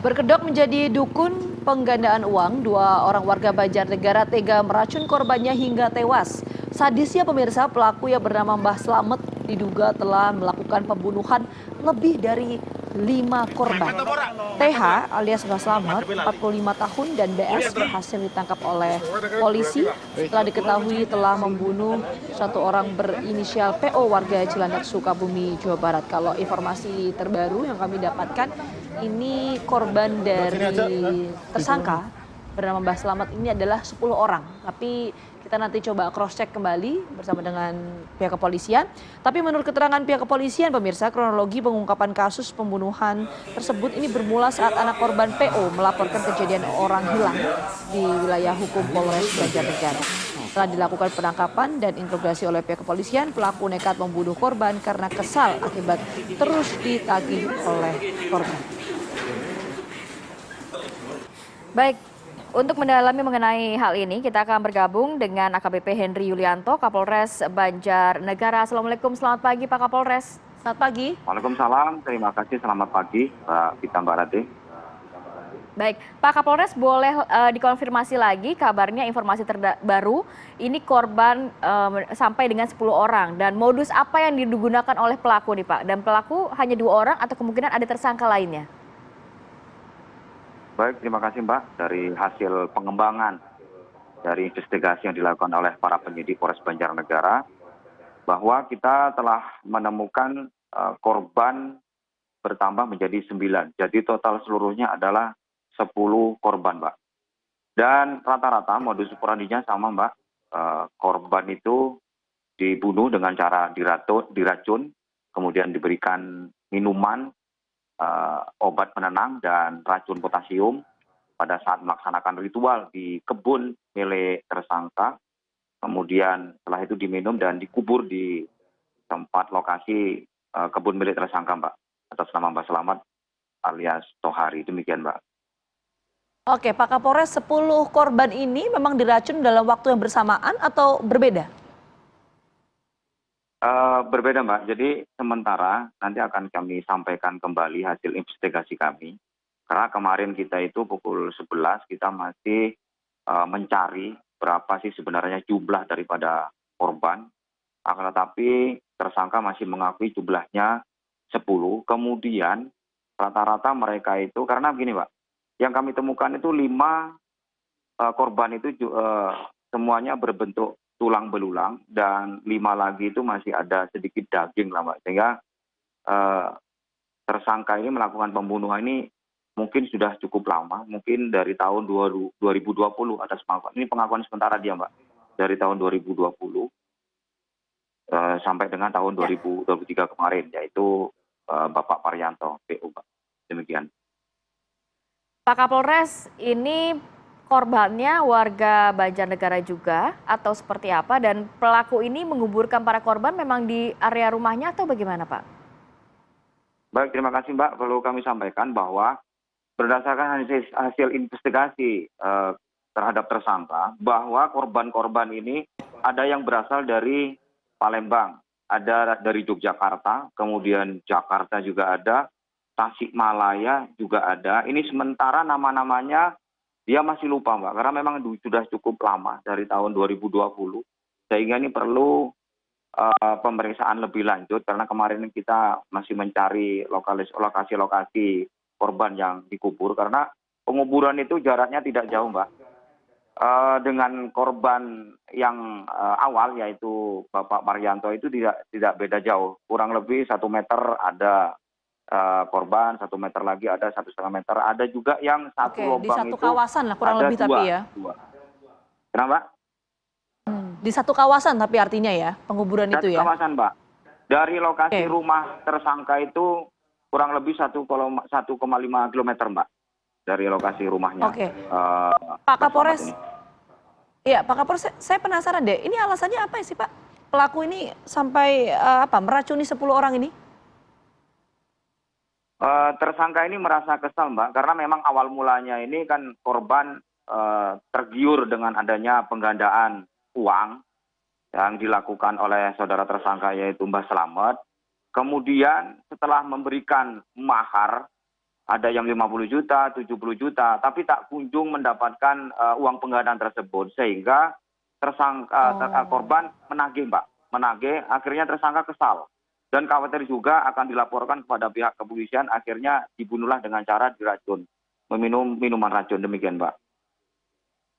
Berkedok menjadi dukun penggandaan uang, dua orang warga Banjarnegara tega meracun korbannya hingga tewas. Sadisnya pemirsa, pelaku yang bernama Mbah Slamet diduga telah melakukan pembunuhan lebih dari 5 korban. TH alias Mbah Slamet, 45 tahun dan BS berhasil ditangkap oleh polisi setelah diketahui telah membunuh satu orang berinisial PO warga Cilandak, Sukabumi, Jawa Barat. Kalau informasi terbaru yang kami dapatkan, ini korban dari tersangka bernama Mbah Slamet ini adalah 10 orang. Tapi kita nanti coba cross check kembali bersama dengan pihak kepolisian. Tapi menurut keterangan pihak kepolisian, pemirsa, kronologi pengungkapan kasus pembunuhan tersebut ini bermula saat anak korban PO melaporkan kejadian orang hilang di wilayah hukum Polres Banjarnegara. Setelah dilakukan penangkapan dan interogasi oleh pihak kepolisian, pelaku nekat membunuh korban karena kesal akibat terus ditagih oleh korban. Baik, untuk mendalami mengenai hal ini, kita akan bergabung dengan AKBP Henry Yulianto, Kapolres Banjarnegara. Assalamualaikum, selamat pagi Pak Kapolres. Selamat pagi. Waalaikumsalam, terima kasih, selamat pagi Mbak Gita, Mbak Rati. Baik, Pak Kapolres boleh dikonfirmasi lagi kabarnya informasi terbaru, ini korban sampai dengan 10 orang. Dan modus apa yang digunakan oleh pelaku nih Pak? Dan pelaku hanya 2 orang atau kemungkinan ada tersangka lainnya? Baik, terima kasih Mbak. Dari hasil pengembangan dari investigasi yang dilakukan oleh para penyidik Polres Banjarnegara, bahwa kita telah menemukan korban bertambah menjadi 9. Jadi total seluruhnya adalah 10 korban, Mbak. Dan rata-rata modus operandinya sama, Mbak. Korban itu dibunuh dengan cara diracun, kemudian diberikan minuman, obat penenang dan racun potasium pada saat melaksanakan ritual di kebun milik tersangka. Kemudian setelah itu diminum dan dikubur di tempat lokasi kebun milik tersangka, Mbak, atas nama Mbah Slamet alias Tohari. Demikian, Mbak. Oke, Pak Kapolres, 10 korban ini memang diracun dalam waktu yang bersamaan atau berbeda? Berbeda, Mbak. Jadi sementara nanti akan kami sampaikan kembali hasil investigasi kami. Karena kemarin kita itu pukul 11 kita masih mencari berapa sih sebenarnya jumlah daripada korban. Akan tetapi tersangka masih mengakui jumlahnya 10. Kemudian rata-rata mereka itu, karena begini Pak, yang kami temukan itu 5 korban itu semuanya berbentuk tulang belulang, dan 5 lagi itu masih ada sedikit daging lah Mbak. Sehingga tersangka ini melakukan pembunuhan ini mungkin sudah cukup lama, mungkin dari tahun 2020 atas pengakuan. Ini pengakuan sementara dia Mbak, dari tahun 2020 sampai dengan tahun 2023 kemarin, yaitu Bapak Parianto, PU, Mbak. Demikian. Pak Kapolres, ini korbannya warga Banjarnegara juga atau seperti apa? Dan pelaku ini menguburkan para korban memang di area rumahnya atau bagaimana Pak? Baik, terima kasih Mbak. Perlu kami sampaikan bahwa berdasarkan hasil investigasi terhadap tersangka, bahwa korban-korban ini ada yang berasal dari Palembang, ada dari Yogyakarta, kemudian Jakarta juga ada, Tasikmalaya juga ada. Ini sementara nama-namanya dia masih lupa Mbak, karena memang sudah cukup lama dari tahun 2020, sehingga ini perlu pemeriksaan lebih lanjut, karena kemarin kita masih mencari lokasi-lokasi korban yang dikubur, karena penguburan itu jaraknya tidak jauh Mbak. Dengan korban yang awal yaitu Bapak Marianto itu tidak beda jauh, kurang lebih 1 meter ada korban, 1 meter lagi ada 1,5 meter, ada juga yang satu lubang di satu itu kawasan lah kurang ada lebih 2, tapi ya. 2. Kenapa? Di satu kawasan tapi artinya ya penguburan itu ya. Satu kawasan Mbak. Dari lokasi rumah tersangka itu kurang lebih 1,5 kilometer Mbak, dari lokasi rumahnya. Oke. Pak Kapolres, iya Pak Kapolres, saya penasaran deh, ini alasannya apa sih Pak? Pelaku ini sampai meracuni 10 orang ini? Tersangka ini merasa kesal Mbak, karena memang awal mulanya ini kan korban tergiur dengan adanya penggandaan uang yang dilakukan oleh saudara tersangka yaitu Mbah Slamet. Kemudian setelah memberikan mahar ada yang 50 juta, 70 juta, tapi tak kunjung mendapatkan uang penggandaan tersebut, sehingga korban menagih, Mbak, menagih, akhirnya tersangka kesal dan khawatir juga akan dilaporkan kepada pihak kepolisian, akhirnya dibunuhlah dengan cara diracun, meminum minuman racun, demikian, Mbak.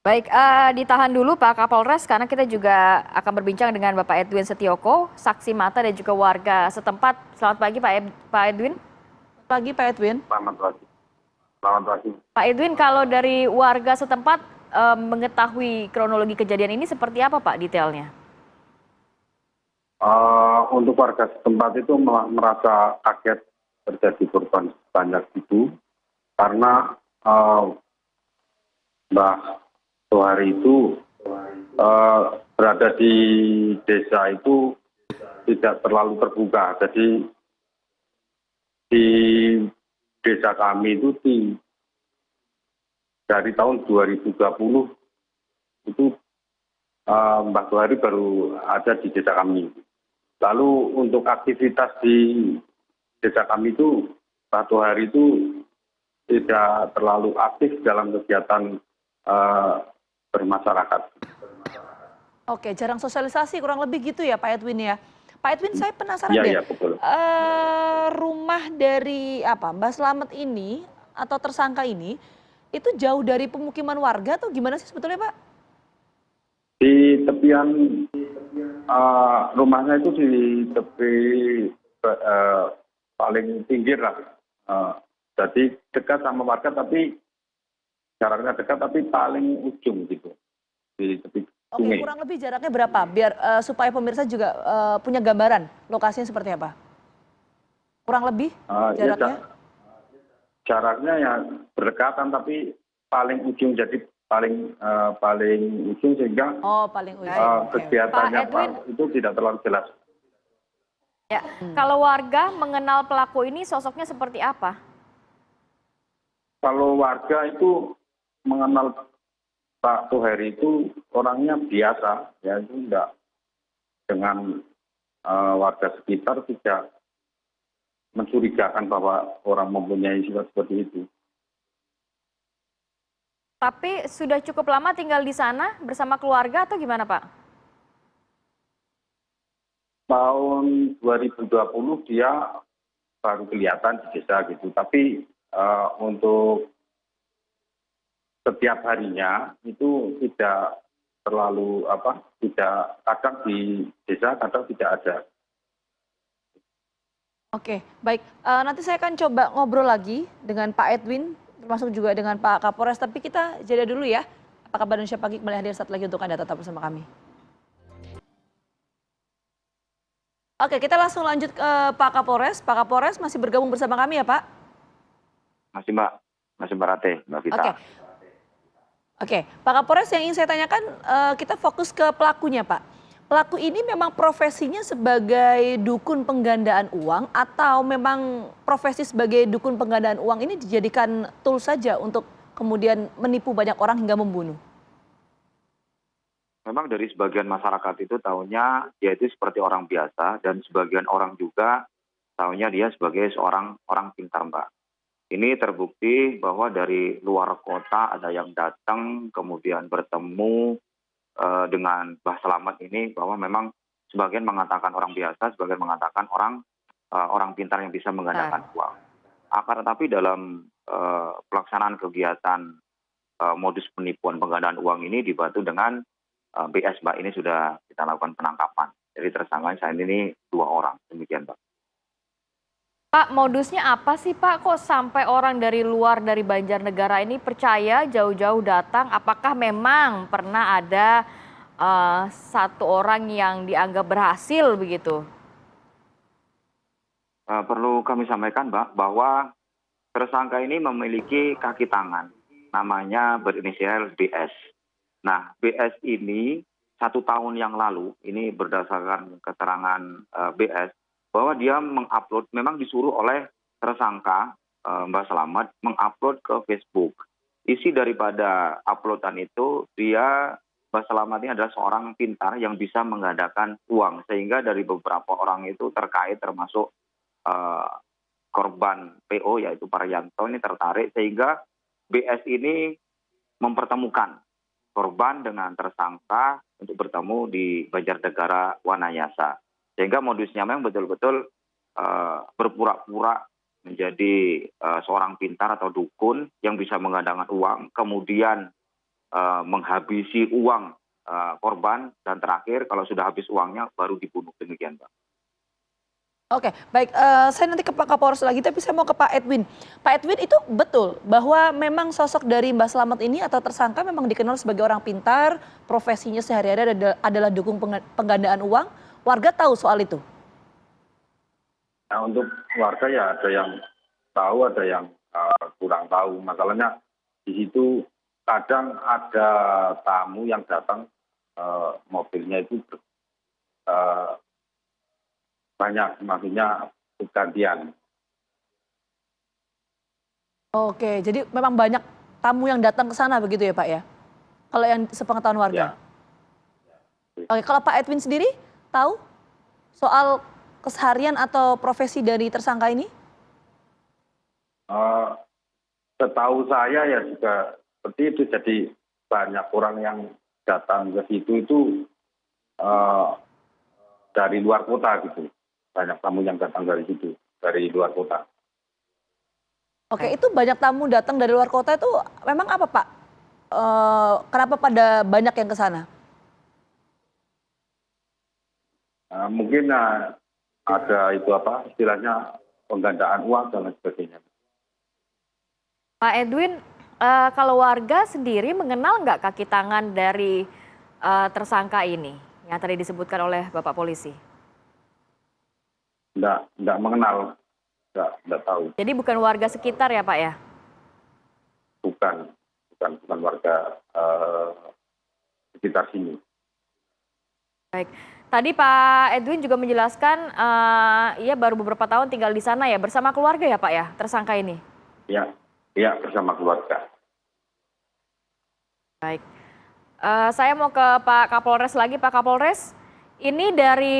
Baik, ditahan dulu Pak Kapolres karena kita juga akan berbincang dengan Bapak Edwin Setioko, saksi mata dan juga warga setempat. Selamat pagi Pak Edwin. Pagi Pak Edwin. Selamat pagi. Selamat pagi. Pak Edwin, kalau dari warga setempat mengetahui kronologi kejadian ini seperti apa Pak detailnya? Untuk warga setempat itu merasa kaget terjadi korban sebanyak itu karena Mbah Tohari itu berada di desa itu tidak terlalu terbuka. Jadi di desa kami itu dari tahun 2020 itu Mbah Tohari baru ada di desa kami. Lalu untuk aktivitas di desa kami itu Mbah Tohari itu tidak terlalu aktif dalam kegiatan bermasyarakat. Oke, jarang sosialisasi kurang lebih gitu ya Pak Edwin ya. Pak Edwin, saya penasaran Iya, deh. iya, betul. Rumah dari Mbak Slamet ini atau tersangka ini itu jauh dari pemukiman warga atau gimana sih sebetulnya Pak? Di tepian rumahnya itu di tepi paling pinggir lah. Jadi dekat sama warga tapi jaraknya dekat tapi paling ujung gitu di tepi Oke, sungai. kurang lebih jaraknya berapa? Biar supaya pemirsa juga punya gambaran lokasinya seperti apa? Kurang lebih jaraknya? Jaraknya ya berdekatan tapi paling ujung, jadi paling ujung sehingga Paling ujung. kegiatannya Pak Edwin. itu tidak terlalu jelas. Ya, kalau warga mengenal pelaku ini sosoknya seperti apa? Kalau warga itu mengenal Pak Tohari itu orangnya biasa, ya itu enggak dengan warga sekitar tidak mencurigakan bahwa orang mempunyai sifat seperti itu. Tapi sudah cukup lama tinggal di sana bersama keluarga atau gimana Pak? Tahun 2020 dia baru kelihatan di desa gitu, tapi untuk setiap harinya itu tidak terlalu kadang di desa kadang tidak ada. Oke, baik. Nanti saya akan coba ngobrol lagi dengan Pak Edwin, termasuk juga dengan Pak Kapolres. Tapi kita jeda dulu ya. Apa kabar Indonesia Pagi kembali hadir saat lagi untuk Anda tetap bersama kami. Oke, kita langsung lanjut ke Pak Kapolres. Pak Kapolres masih bergabung bersama kami ya Pak? Masih, Mbak. Masih Mbak Rate, Mbak Vita. Oke, Pak Kapolres, yang ingin saya tanyakan, kita fokus ke pelakunya Pak. Pelaku ini memang profesinya sebagai dukun penggandaan uang atau memang profesi sebagai dukun penggandaan uang ini dijadikan tool saja untuk kemudian menipu banyak orang hingga membunuh? Memang dari sebagian masyarakat itu tahunya dia itu seperti orang biasa, dan sebagian orang juga tahunya dia sebagai seorang orang pintar, Mbak. Ini terbukti bahwa dari luar kota ada yang datang kemudian bertemu dengan Mbah Slamet ini, bahwa memang sebagian mengatakan orang biasa, sebagian mengatakan orang pintar yang bisa menggandakan uang. Akan tetapi dalam pelaksanaan kegiatan modus penipuan penggandaan uang ini dibantu dengan BS, Mbak, ini sudah kita lakukan penangkapan. Jadi tersangkanya saat ini 2 orang, demikian, Mbak. Pak, modusnya apa sih Pak? Kok sampai orang dari luar dari Banjarnegara ini percaya jauh-jauh datang? Apakah memang pernah ada satu orang yang dianggap berhasil begitu? Perlu kami sampaikan, Mbak, bahwa tersangka ini memiliki kaki tangan, namanya berinisial BS. Nah, BS ini 1 tahun yang lalu, ini berdasarkan keterangan BS, bahwa dia mengupload, memang disuruh oleh tersangka Mbak Slamet mengupload ke Facebook. Isi daripada uploadan itu, Mbak Slamet ini adalah seorang pintar yang bisa menggandakan uang, sehingga dari beberapa orang itu terkait, termasuk korban PO yaitu Parianto ini tertarik sehingga BS ini mempertemukan korban dengan tersangka untuk bertemu di Banjarnegara Wanayasa. Sehingga modusnya memang betul-betul berpura-pura menjadi seorang pintar atau dukun yang bisa menggadangkan uang, kemudian menghabisi uang korban, dan terakhir kalau sudah habis uangnya baru dibunuh. Demikian, Pak. Oke, baik. Saya nanti ke Pak Kapolres lagi, tapi saya mau ke Pak Edwin. Pak Edwin, itu betul bahwa memang sosok dari Mbak Slamet ini atau tersangka memang dikenal sebagai orang pintar, profesinya sehari-hari adalah dukung penggandaan uang. Warga tahu soal itu? Nah, untuk warga ya ada yang tahu, ada yang kurang tahu. Masalahnya di situ kadang ada tamu yang datang, mobilnya itu banyak, maksudnya gantian. Oke, jadi memang banyak tamu yang datang ke sana begitu ya Pak ya? Kalau yang sepengetahuan warga? Ya. Oke, kalau Pak Edwin sendiri tahu soal keseharian atau profesi dari tersangka ini? Setahu saya ya juga seperti itu, jadi banyak orang yang datang ke situ itu dari luar kota gitu. Banyak tamu yang datang dari situ, dari luar kota. Oke, itu banyak tamu datang dari luar kota itu memang apa Pak? Kenapa pada banyak yang ke sana? Mungkin ada itu apa istilahnya penggandaan uang dan lain sebagainya. Pak Edwin, kalau warga sendiri mengenal nggak kaki tangan dari tersangka ini yang tadi disebutkan oleh Bapak Polisi? Enggak mengenal, enggak tahu. Jadi bukan warga sekitar ya Pak ya? Bukan warga sekitar sini. Baik. Tadi Pak Edwin juga menjelaskan ia baru beberapa tahun tinggal di sana ya, bersama keluarga ya Pak ya, tersangka ini? Iya, bersama keluarga. Baik. Saya mau ke Pak Kapolres lagi. Pak Kapolres, ini dari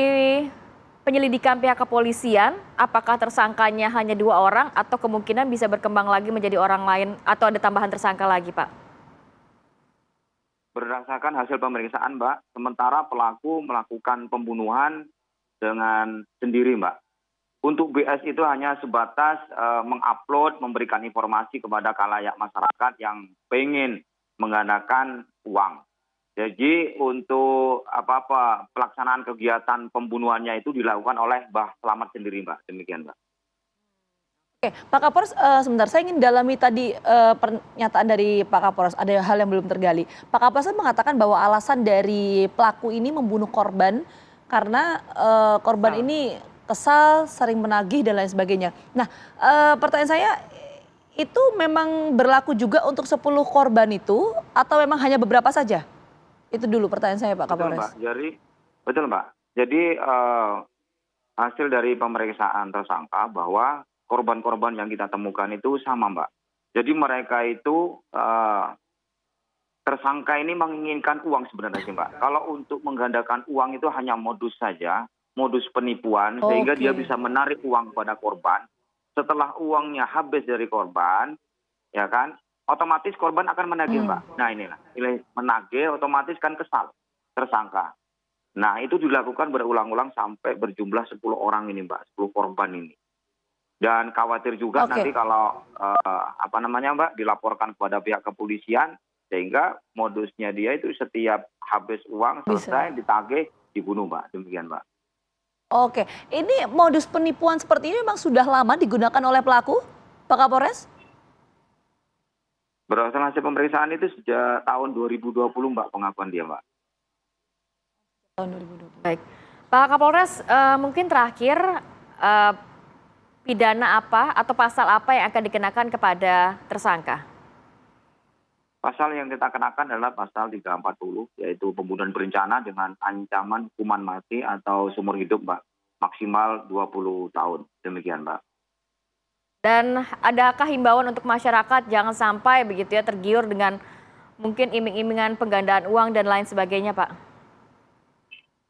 penyelidikan pihak kepolisian, apakah tersangkanya hanya 2 orang atau kemungkinan bisa berkembang lagi menjadi orang lain atau ada tambahan tersangka lagi Pak? Berdasarkan hasil pemeriksaan, Mbak, sementara pelaku melakukan pembunuhan dengan sendiri, Mbak. Untuk BS itu hanya sebatas mengupload, memberikan informasi kepada khalayak masyarakat yang pengen menggandakan uang. Jadi untuk pelaksanaan kegiatan pembunuhannya itu dilakukan oleh Mbah Slamet sendiri, Mbak. Demikian, Mbak. Oke, Pak Kapolres, sebentar saya ingin dalami tadi pernyataan dari Pak Kapolres, ada hal yang belum tergali. Pak Kapolres mengatakan bahwa alasan dari pelaku ini membunuh korban karena korban ini kesal, sering menagih dan lain sebagainya. Nah, pertanyaan saya, itu memang berlaku juga untuk 10 korban itu atau memang hanya beberapa saja? Itu dulu pertanyaan saya Pak Kapolres. Betul, Mbak. Jadi hasil dari pemeriksaan tersangka bahwa korban-korban yang kita temukan itu sama, Mbak. Jadi mereka itu tersangka ini menginginkan uang sebenarnya sih, Mbak. Kalau untuk menggandakan uang itu hanya modus saja, modus penipuan, sehingga dia bisa menarik uang kepada korban. Setelah uangnya habis dari korban, ya kan, otomatis korban akan menagih, Mbak. Nah inilah, menagih otomatis kan kesal tersangka. Nah itu dilakukan berulang-ulang sampai berjumlah 10 orang ini, Mbak, 10 korban ini. Dan khawatir juga nanti kalau Mbak, dilaporkan kepada pihak kepolisian, sehingga modusnya dia itu setiap habis uang selesai ditagih dibunuh, Mbak. Demikian, Mbak. Oke, ini modus penipuan seperti ini memang sudah lama digunakan oleh pelaku, Pak Kapolres? Berdasarkan hasil pemeriksaan itu sejak tahun 2020, Mbak, pengakuan dia, Mbak. Tahun 2020. Baik. Pak Kapolres, mungkin terakhir pidana apa atau pasal apa yang akan dikenakan kepada tersangka? Pasal yang kita kenakan adalah pasal 340, yaitu pembunuhan berencana dengan ancaman hukuman mati atau seumur hidup, Mbak. Maksimal 20 tahun. Demikian, Mbak. Dan adakah himbauan untuk masyarakat jangan sampai begitu ya tergiur dengan mungkin iming-imingan penggandaan uang dan lain sebagainya, Pak?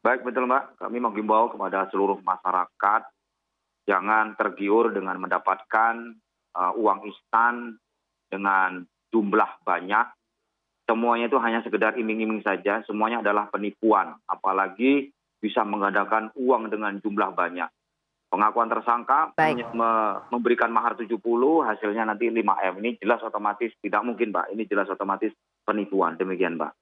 Baik, betul, Mbak. Kami menghimbau kepada seluruh masyarakat jangan tergiur dengan mendapatkan uang instan dengan jumlah banyak. Semuanya itu hanya sekedar iming-iming saja, semuanya adalah penipuan, apalagi bisa menggandakan uang dengan jumlah banyak. Pengakuan tersangka memberikan mahar 70, hasilnya nanti 5M. Ini jelas otomatis tidak mungkin, Mbak. Ini jelas otomatis penipuan. Demikian, Mbak.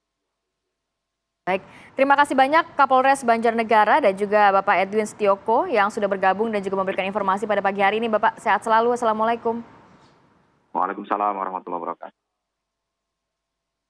Baik, terima kasih banyak Kapolres Banjarnegara dan juga Bapak Edwin Setioko yang sudah bergabung dan juga memberikan informasi pada pagi hari ini. Bapak sehat selalu. Assalamualaikum. Waalaikumsalam warahmatullahi wabarakatuh.